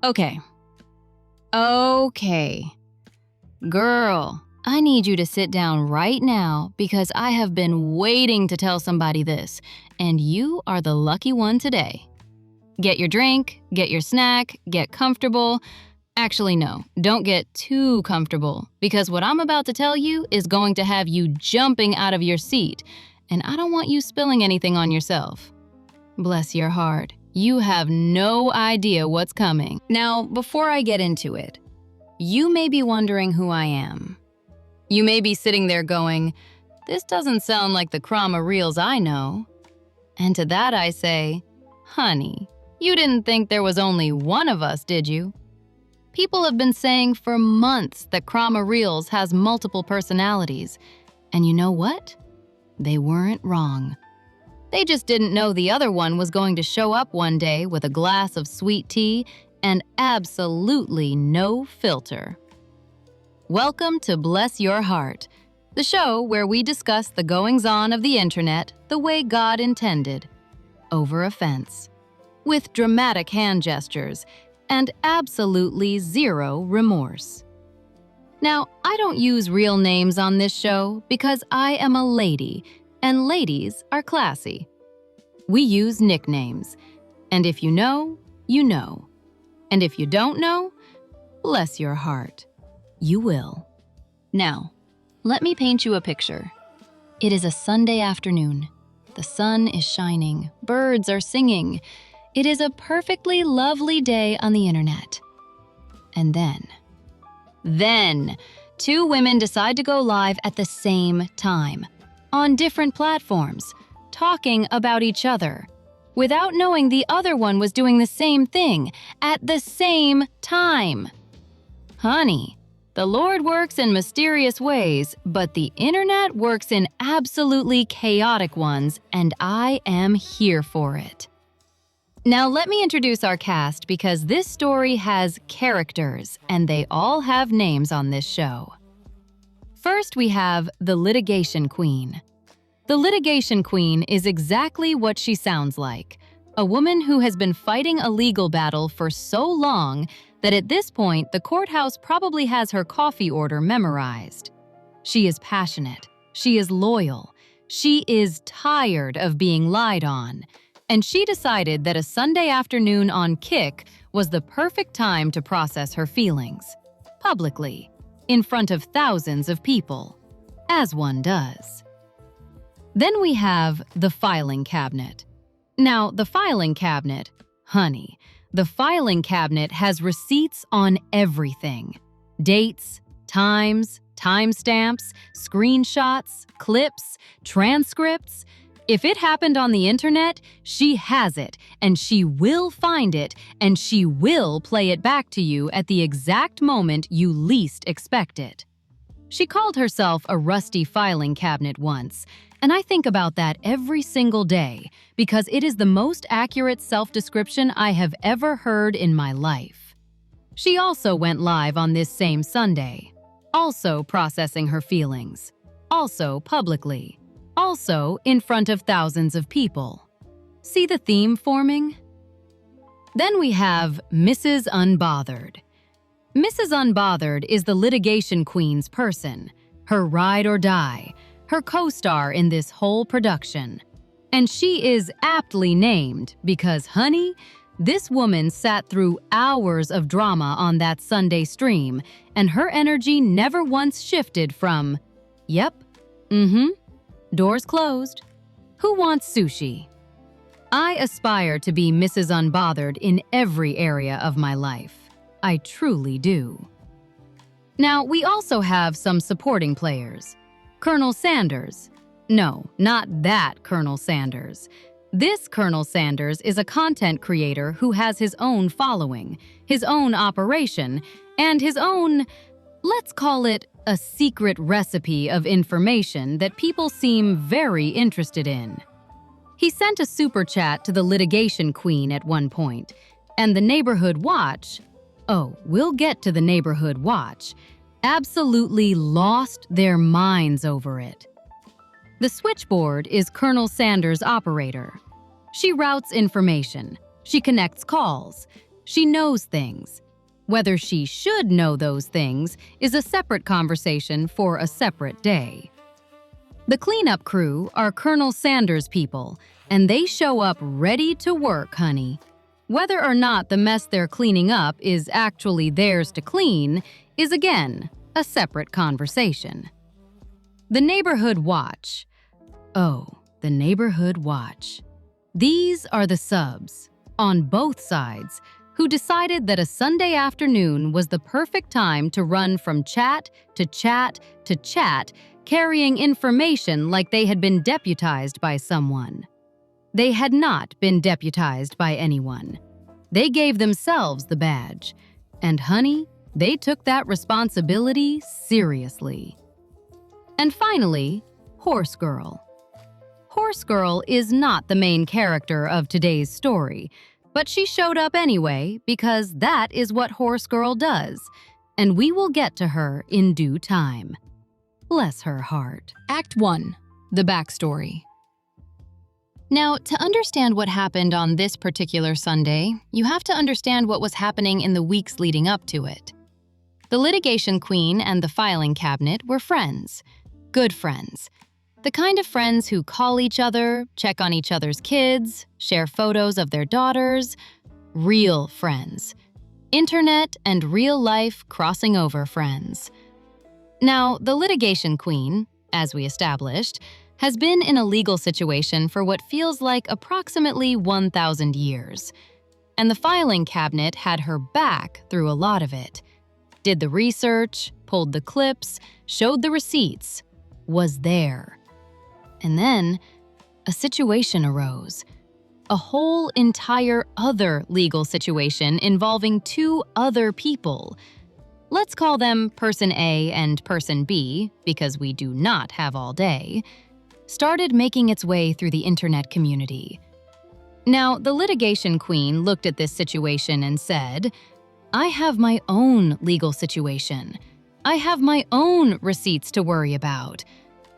Okay. Okay. Girl, I need you to sit down right now because I have been waiting to tell somebody this, and you are the lucky one today. Get your drink, get your snack, get comfortable. Actually, no, don't get too comfortable because what I'm about to tell you is going to have you jumping out of your seat, and I don't want you spilling anything on yourself. Bless your heart. You have no idea what's coming. Now, before I get into it, you may be wondering who I am. You may be sitting there going, this doesn't sound like the CramaReels I know. And to that I say, honey, you didn't think there was only one of us, did you? People have been saying for months that CramaReels has multiple personalities. And you know what? They weren't wrong. They just didn't know the other one was going to show up one day with a glass of sweet tea and absolutely no filter. Welcome to Bless Your Heart, the show where we discuss the goings-on of the internet the way God intended, over a fence, with dramatic hand gestures and absolutely zero remorse. Now, I don't use real names on this show because I am a lady, and ladies are classy. We use nicknames, and if you know, you know. And if you don't know, bless your heart, you will. Now, let me paint you a picture. It is a Sunday afternoon. The sun is shining, birds are singing. It is a perfectly lovely day on the internet. And then, two women decide to go live at the same time, on different platforms, talking about each other, without knowing the other one was doing the same thing at the same time. Honey, the Lord works in mysterious ways, but the internet works in absolutely chaotic ones, and I am here for it. Now let me introduce our cast because this story has characters, and they all have names on this show. First, we have the Litigation Queen. The Litigation Queen is exactly what she sounds like, a woman who has been fighting a legal battle for so long that at this point the courthouse probably has her coffee order memorized. She is passionate, she is loyal, she is tired of being lied on, and she decided that a Sunday afternoon on Kick was the perfect time to process her feelings, publicly, in front of thousands of people, as one does. Then we have the filing cabinet. Now, the filing cabinet, honey, the filing cabinet has receipts on everything. Dates, times, timestamps, screenshots, clips, transcripts. If it happened on the internet, she has it, and she will find it, and she will play it back to you at the exact moment you least expect it. She called herself a rusty filing cabinet once, and I think about that every single day because it is the most accurate self-description I have ever heard in my life. She also went live on this same Sunday, also processing her feelings, also publicly, also in front of thousands of people. See the theme forming? Then we have Mrs. Unbothered. Mrs. Unbothered is the Litigation Queen's person, her ride or die, her co-star in this whole production. And she is aptly named because, honey, this woman sat through hours of drama on that Sunday stream, and her energy never once shifted from, yep, doors closed. Who wants sushi? I aspire to be Mrs. Unbothered in every area of my life. I truly do. Now, we also have some supporting players. Colonel Sanders. No, not that Colonel Sanders. This Colonel Sanders is a content creator who has his own following, his own operation, and his own, let's call it a secret recipe of information that people seem very interested in. He sent a super chat to the Litigation Queen at one point, and the Neighborhood Watch, we'll get to the Neighborhood Watch, absolutely lost their minds over it. The Switchboard is Colonel Sanders' operator. She routes information, she connects calls, She knows things. Whether she should know those things is a separate conversation for a separate day. The cleanup crew are Colonel Sanders' people, and they show up ready to work, honey. Whether or not the mess they're cleaning up is actually theirs to clean is, again, a separate conversation. The neighborhood watch. Oh, the neighborhood watch. These are the subs, on both sides, who decided that a Sunday afternoon was the perfect time to run from chat to chat to chat, carrying information like they had been deputized by someone. They had not been deputized by anyone. They gave themselves the badge. And honey, they took that responsibility seriously. And finally, Horse Girl. Horse Girl is not the main character of today's story, but she showed up anyway because that is what Horse Girl does, and we will get to her in due time. Bless her heart. Act 1. The backstory. Now, to understand what happened on this particular Sunday, you have to understand what was happening in the weeks leading up to it. The Litigation Queen and the filing cabinet were friends. Good friends. The kind of friends who call each other, check on each other's kids, share photos of their daughters. Real friends. Internet and real-life crossing over friends. Now, the Litigation Queen, as we established, has been in a legal situation for what feels like approximately 1,000 years. And the filing cabinet had her back through a lot of it. Did the research, pulled the clips, showed the receipts, was there. And then a situation arose. A whole entire other legal situation involving two other people. Let's call them Person A and Person B, because we do not have all day, started making its way through the internet community. Now, the Litigation Queen looked at this situation and said, I have my own legal situation. I have my own receipts to worry about.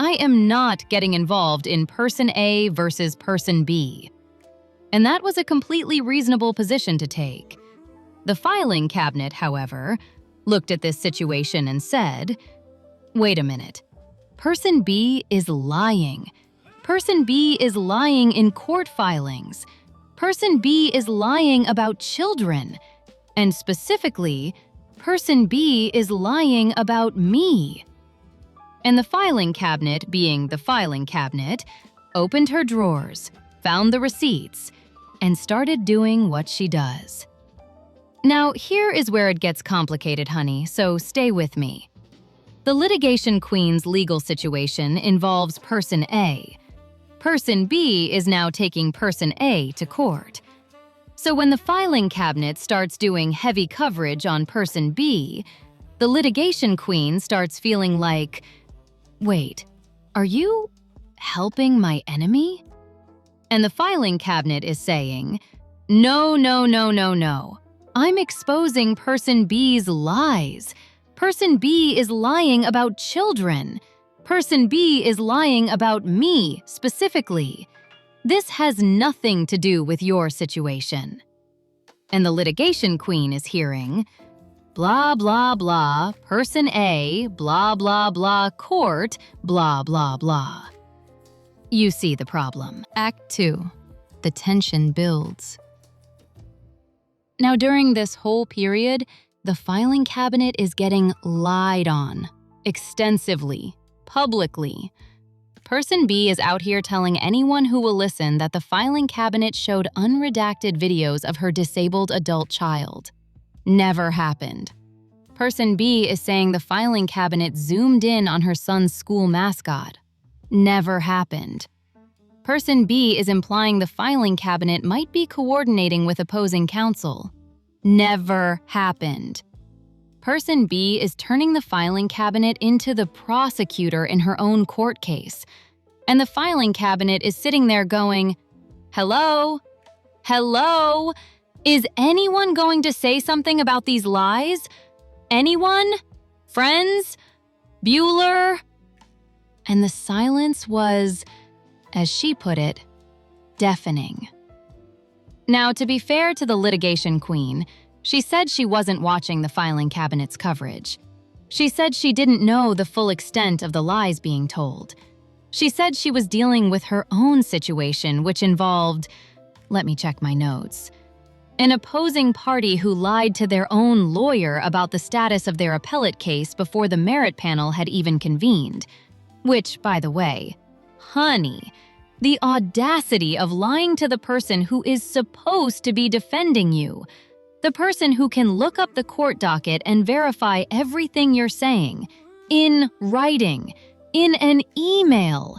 I am not getting involved in Person A versus Person B. And that was a completely reasonable position to take. The filing cabinet, however, looked at this situation and said, wait a minute. Person B is lying. Person B is lying in court filings. Person B is lying about children. And specifically, Person B is lying about me. And the filing cabinet, being the filing cabinet, opened her drawers, found the receipts, and started doing what she does. Now, here is where it gets complicated, honey, so stay with me. The Litigation Queen's legal situation involves Person A. Person B is now taking Person A to court. So when the filing cabinet starts doing heavy coverage on Person B, the Litigation Queen starts feeling like, wait, are you helping my enemy? And the filing cabinet is saying, no, no, no, no, no. I'm exposing Person B's lies. Person B is lying about children. Person B is lying about me, specifically. This has nothing to do with your situation. And the Litigation Queen is hearing, blah, blah, blah, Person A, blah, blah, blah, court, blah, blah, blah. You see the problem. Act 2. The tension builds. Now, during this whole period, the filing cabinet is getting lied on, extensively, publicly. Person B is out here telling anyone who will listen that the filing cabinet showed unredacted videos of her disabled adult child. Never happened. Person B is saying the filing cabinet zoomed in on her son's school mascot. Never happened. Person B is implying the filing cabinet might be coordinating with opposing counsel. Never happened. Person B is turning the filing cabinet into the prosecutor in her own court case. And the filing cabinet is sitting there going, hello? Hello? Is anyone going to say something about these lies? Anyone? Friends? Bueller? And the silence was, as she put it, deafening. Now, to be fair to the litigation queen, she said she wasn't watching the filing cabinet's coverage. She said she didn't know the full extent of the lies being told. She said she was dealing with her own situation, which involved, let me check my notes, an opposing party who lied to their own lawyer about the status of their appellate case before the merit panel had even convened. Which, by the way, honey, the audacity of lying to the person who is supposed to be defending you. The person who can look up the court docket and verify everything you're saying, in writing, in an email.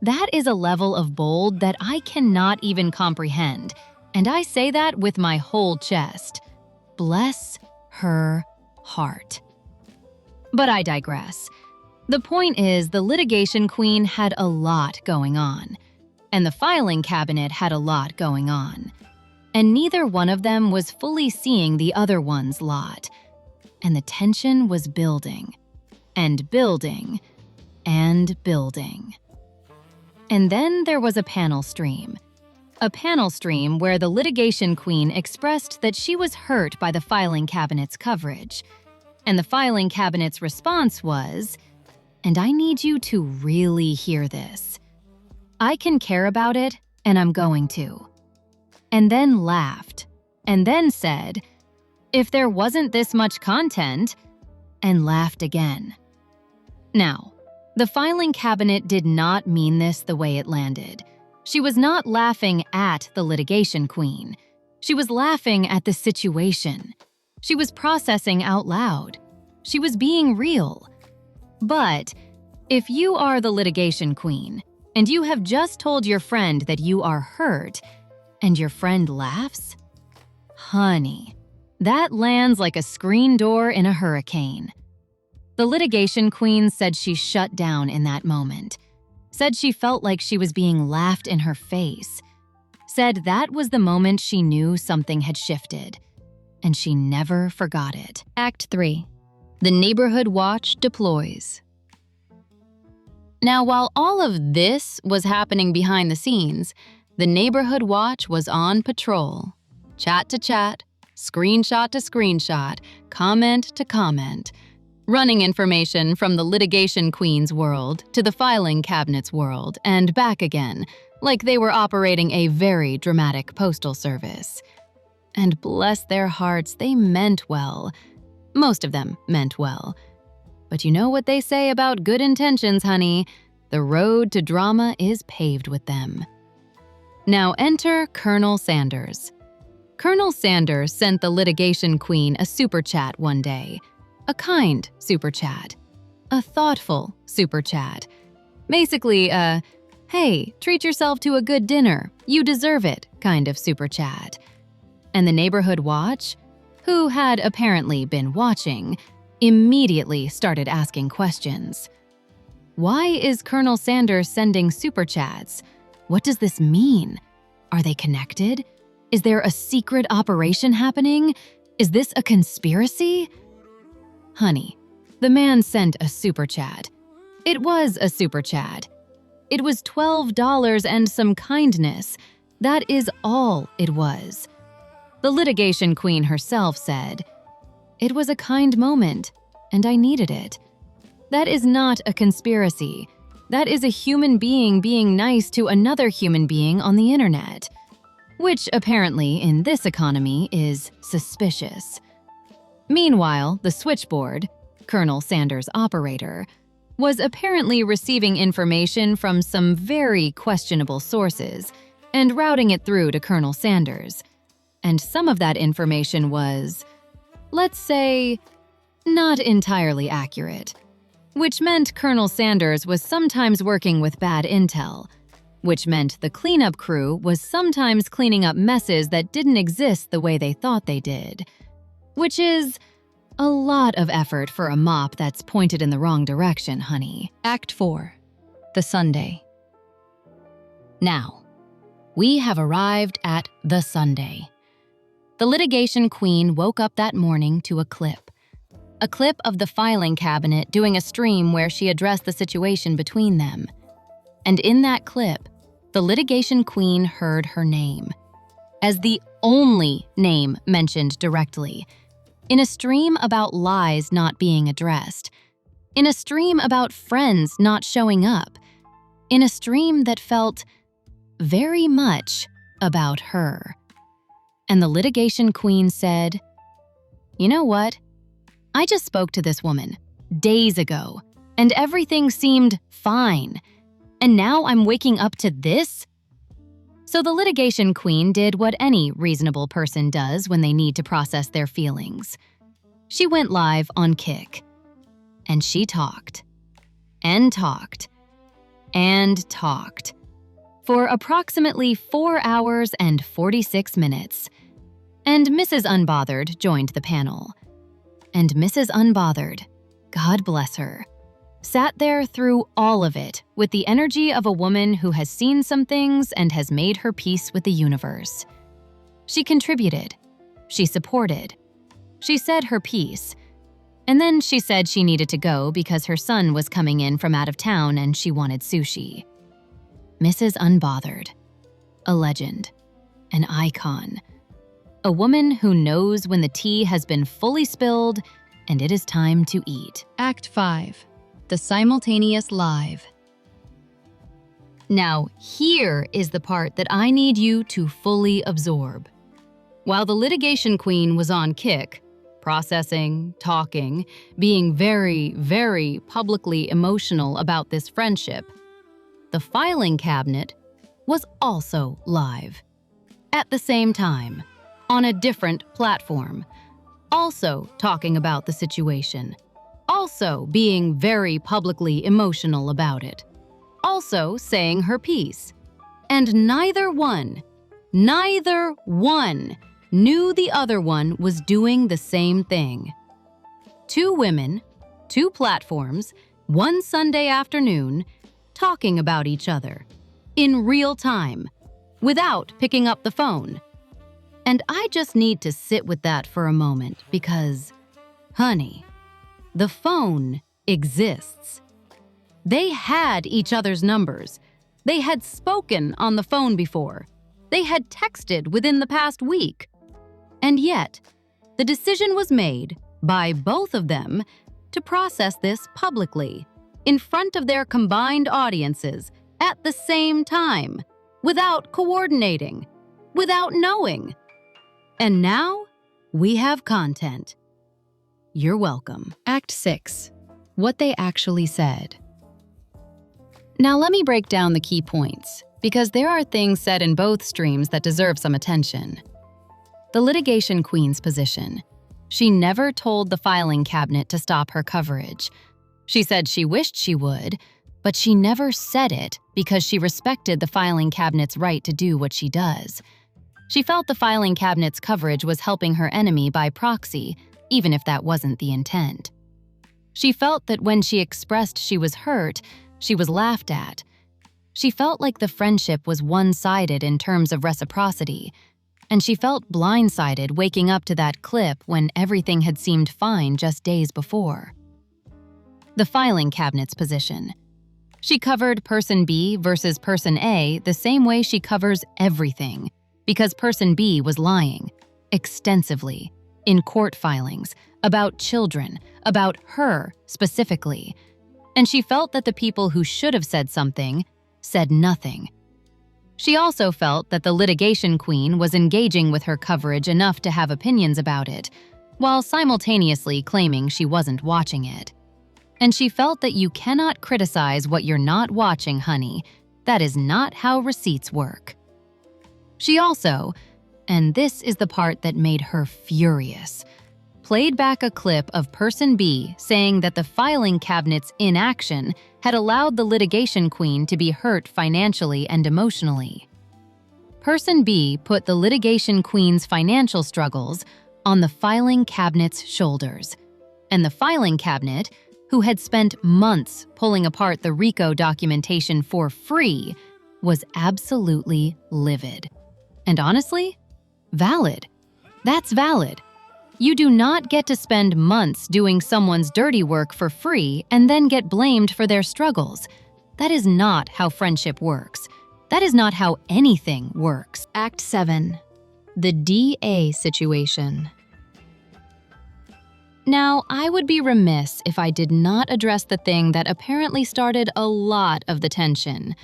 That is a level of bold that I cannot even comprehend, and I say that with my whole chest. Bless her heart. But I digress. The point is, the litigation queen had a lot going on, and the filing cabinet had a lot going on. And neither one of them was fully seeing the other one's lot. And the tension was building, and building, and building. And then there was a panel stream. A panel stream where the litigation queen expressed that she was hurt by the filing cabinet's coverage. And the filing cabinet's response was, and I need you to really hear this. I can care about it, and I'm going to. And then laughed, and then said, if there wasn't this much content, and laughed again. Now, the filing cabinet did not mean this the way it landed. She was not laughing at the litigation queen. She was laughing at the situation. She was processing out loud. She was being real. But if you are the litigation queen, and you have just told your friend that you are hurt, and your friend laughs, honey, that lands like a screen door in a hurricane. The litigation queen said she shut down in that moment, said she felt like she was being laughed in her face, said that was the moment she knew something had shifted, and she never forgot it. Act 3. The neighborhood watch deploys. Now, while all of this was happening behind the scenes, the neighborhood watch was on patrol. Chat to chat, screenshot to screenshot, comment to comment, running information from the litigation queen's world to the filing cabinet's world and back again, like they were operating a very dramatic postal service. And bless their hearts, they meant well. Most of them meant well. But you know what they say about good intentions, honey? The road to drama is paved with them. Now enter Colonel Sanders. Colonel Sanders sent the litigation queen a super chat one day. A kind super chat. A thoughtful super chat. Basically a, hey, treat yourself to a good dinner, you deserve it kind of super chat. And the neighborhood watch, who had apparently been watching, immediately started asking questions. Why is Colonel Sanders sending super chats? What does this mean? Are they connected? Is there a secret operation happening? Is this a conspiracy? Honey, the man sent a super chat. It was a super chat. It was $12 and some kindness. That is all it was. The litigation queen herself said, it was a kind moment, and I needed it. That is not a conspiracy. That is a human being being nice to another human being on the internet, which apparently in this economy is suspicious. Meanwhile, the Switchboard, Colonel Sanders' operator, was apparently receiving information from some very questionable sources and routing it through to Colonel Sanders. And some of that information was, let's say, not entirely accurate. Which meant Colonel Sanders was sometimes working with bad intel, which meant the cleanup crew was sometimes cleaning up messes that didn't exist the way they thought they did, which is a lot of effort for a mop that's pointed in the wrong direction, honey. Act 4. The Sunday. Now, we have arrived at the Sunday. The litigation queen woke up that morning to a clip of the filing cabinet doing a stream where she addressed the situation between them. And in that clip, the litigation queen heard her name. as the only name mentioned directly, in a stream about lies not being addressed, in a stream about friends not showing up, in a stream that felt very much about her. And the litigation queen said, "You know what? I just spoke to this woman days ago, and everything seemed fine. And now I'm waking up to this?" So the litigation queen did what any reasonable person does when they need to process their feelings. She went live on Kick, and she talked, and talked, and talked for approximately 4 hours and 46 minutes. And Mrs. Unbothered joined the panel. And Mrs. Unbothered, God bless her, sat there through all of it with the energy of a woman who has seen some things and has made her peace with the universe. She contributed. She supported. She said her piece. And then she said she needed to go because her son was coming in from out of town and she wanted sushi. Mrs. Unbothered, a legend, an icon, a woman who knows when the tea has been fully spilled and it is time to eat. Act 5. The simultaneous live. Now, here is the part that I need you to fully absorb. While the litigation queen was on Kick, processing, talking, being very, very publicly emotional about this friendship, the filing cabinet was also live. At the same time, on a different platform, also talking about the situation, also being very publicly emotional about it, also saying her piece. And neither one knew the other one was doing the same thing. Two women, two platforms, one Sunday afternoon, talking about each other, in real time, without picking up the phone. And I just need to sit with that for a moment because, honey, the phone exists. They had each other's numbers. They had spoken on the phone before. They had texted within the past week. And yet, the decision was made by both of them to process this publicly, in front of their combined audiences, at the same time, without coordinating, without knowing. And now, we have content. You're welcome. Act 6. What they actually said. Now let me break down the key points, because there are things said in both streams that deserve some attention. The litigation queen's position. She never told the filing cabinet to stop her coverage. She said she wished she would, but she never said it because she respected the filing cabinet's right to do what she does. She felt the filing cabinet's coverage was helping her enemy by proxy, even if that wasn't the intent. She felt that when she expressed she was hurt, she was laughed at. She felt like the friendship was one-sided in terms of reciprocity, and she felt blindsided waking up to that clip when everything had seemed fine just days before. The filing cabinet's position. She covered person B versus person A the same way she covers everything, because person B was lying, extensively, in court filings, about children, about her specifically. And she felt that the people who should have said something said nothing. She also felt that the litigation queen was engaging with her coverage enough to have opinions about it, while simultaneously claiming she wasn't watching it. And she felt that you cannot criticize what you're not watching, honey. That is not how receipts work. She also, and this is the part that made her furious, played back a clip of person B saying that the filing cabinet's inaction had allowed the litigation queen to be hurt financially and emotionally. Person B put the litigation queen's financial struggles on the filing cabinet's shoulders, and the filing cabinet, who had spent months pulling apart the RICO documentation for free, was absolutely livid. And honestly, valid. That's valid. You do not get to spend months doing someone's dirty work for free and then get blamed for their struggles. That is not how friendship works. That is not how anything works. Act 7. The DA situation. Now, I would be remiss if I did not address the thing that apparently started a lot of the tension,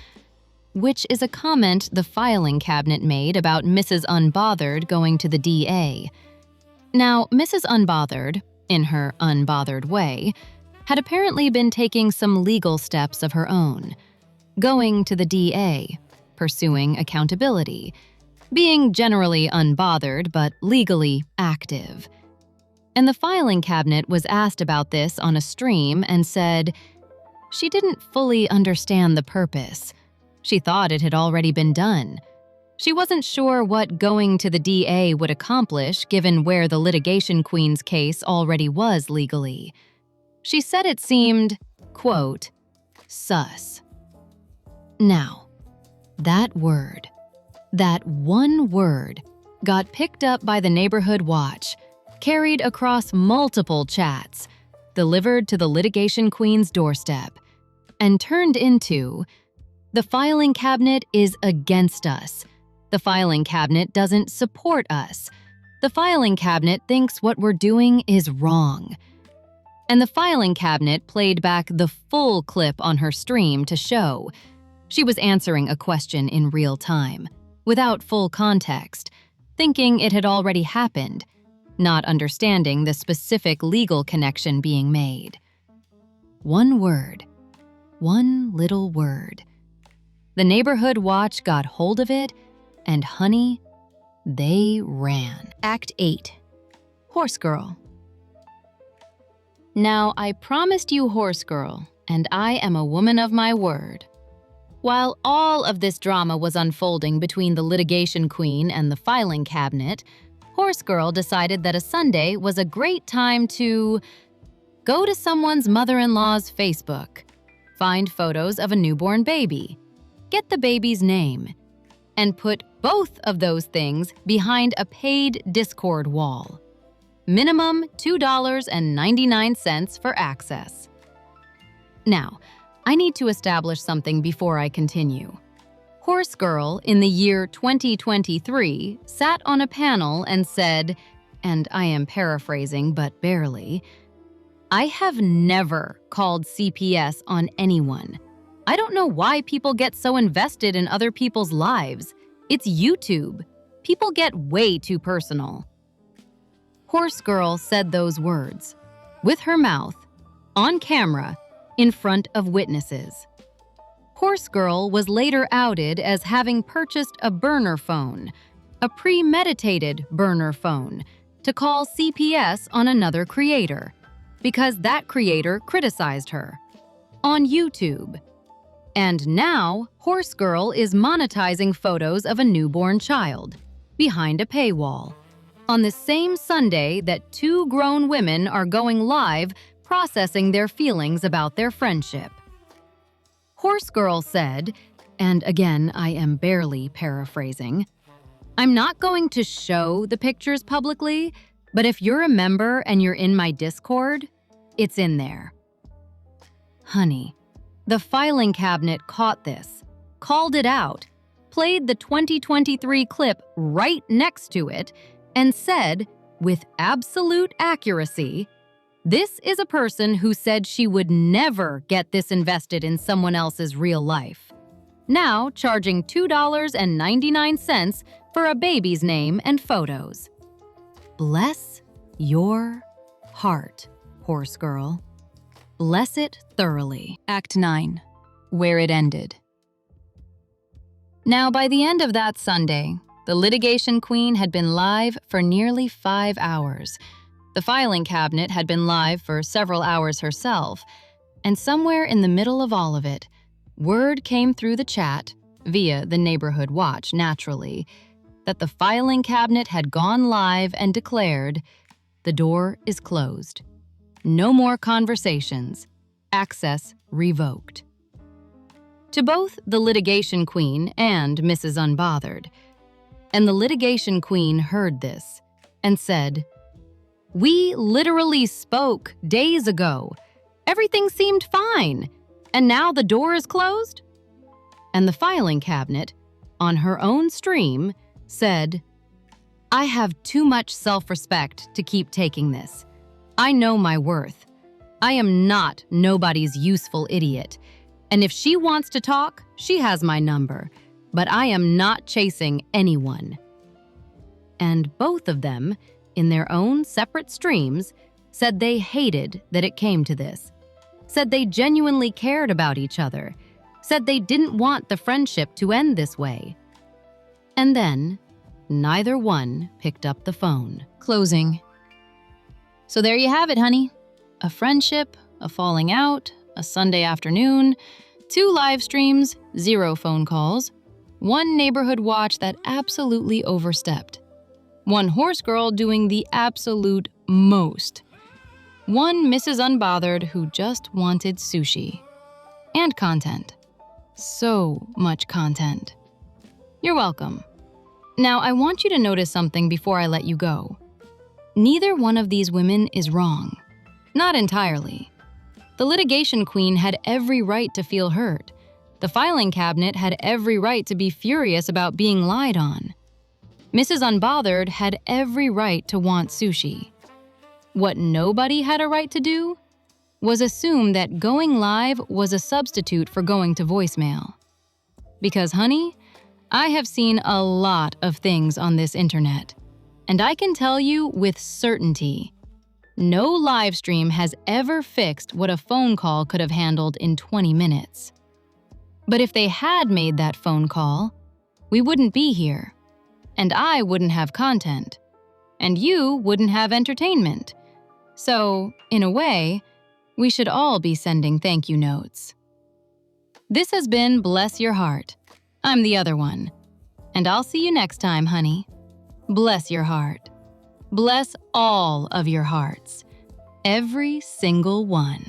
which is a comment the filing cabinet made about Mrs. Unbothered going to the DA. Now, Mrs. Unbothered, in her unbothered way, had apparently been taking some legal steps of her own, going to the DA, pursuing accountability, being generally unbothered but legally active. And the filing cabinet was asked about this on a stream and said she didn't fully understand the purpose. She thought it had already been done. She wasn't sure what going to the DA would accomplish given where the Litigation Queen's case already was legally. She said it seemed, quote, sus. Now, that word, that one word, got picked up by the Neighborhood Watch, carried across multiple chats, delivered to the Litigation Queen's doorstep, and turned into, the filing cabinet is against us. The filing cabinet doesn't support us. The filing cabinet thinks what we're doing is wrong. And the filing cabinet played back the full clip on her stream to show she was answering a question in real time, without full context, thinking it had already happened, not understanding the specific legal connection being made. One word, one little word. The Neighborhood Watch got hold of it, and honey, they ran. Act 8. Horse Girl. Now, I promised you Horse Girl, and I am a woman of my word. While all of this drama was unfolding between the Litigation Queen and the filing cabinet, Horse Girl decided that a Sunday was a great time to go to someone's mother-in-law's Facebook, find photos of a newborn baby, get the baby's name, and put both of those things behind a paid Discord wall. Minimum $2.99 for access. Now, I need to establish something before I continue. Horse Girl, in the year 2023, sat on a panel and said, and I am paraphrasing but barely, I have never called CPS on anyone. I don't know why people get so invested in other people's lives. It's YouTube. People get way too personal. Horse Girl said those words, with her mouth, on camera, in front of witnesses. Horse Girl was later outed as having purchased a burner phone, a premeditated burner phone, to call CPS on another creator, because that creator criticized her, on YouTube. And now, Horse Girl is monetizing photos of a newborn child, behind a paywall, on the same Sunday that two grown women are going live processing their feelings about their friendship. Horse Girl said, and again I am barely paraphrasing, I'm not going to show the pictures publicly, but if you're a member and you're in my Discord, it's in there. Honey, the filing cabinet caught this, called it out, played the 2023 clip right next to it, and said, with absolute accuracy, this is a person who said she would never get this invested in someone else's real life. Now charging $2.99 for a baby's name and photos. Bless your heart, Horse Girl. Bless it thoroughly. Act 9. Where it ended. Now, by the end of that Sunday, the Litigation Queen had been live for nearly 5 hours. The filing cabinet had been live for several hours herself, and somewhere in the middle of all of it, word came through the chat, via the Neighborhood Watch naturally, that the filing cabinet had gone live and declared, the door is closed. No more conversations. Access revoked. To both the Litigation Queen and Mrs. Unbothered. And the Litigation Queen heard this and said, we literally spoke days ago. Everything seemed fine. And now the door is closed? And the filing cabinet, on her own stream, said, I have too much self-respect to keep taking this. I know my worth. I am not nobody's useful idiot. And if she wants to talk, she has my number. But I am not chasing anyone. And both of them, in their own separate streams, said they hated that it came to this. Said they genuinely cared about each other. Said they didn't want the friendship to end this way. And then, neither one picked up the phone. Closing. So there you have it, honey. A friendship, a falling out, a Sunday afternoon, 2 live streams, 0 phone calls, 1 neighborhood watch that absolutely overstepped, 1 horse girl doing the absolute most, 1 Mrs. Unbothered who just wanted sushi. And content. So much content. You're welcome. Now, I want you to notice something before I let you go. Neither one of these women is wrong. Not entirely. The litigation queen had every right to feel hurt. The filing cabinet had every right to be furious about being lied on. Mrs. Unbothered had every right to want sushi. What nobody had a right to do was assume that going live was a substitute for going to voicemail. Because, honey, I have seen a lot of things on this internet, and I can tell you with certainty, no live stream has ever fixed what a phone call could have handled in 20 minutes. But if they had made that phone call, we wouldn't be here, and I wouldn't have content, and you wouldn't have entertainment. So, in a way, we should all be sending thank you notes. This has been Bless Your Heart. I'm the other one. And I'll see you next time, honey. Bless your heart. Bless all of your hearts. Every single one.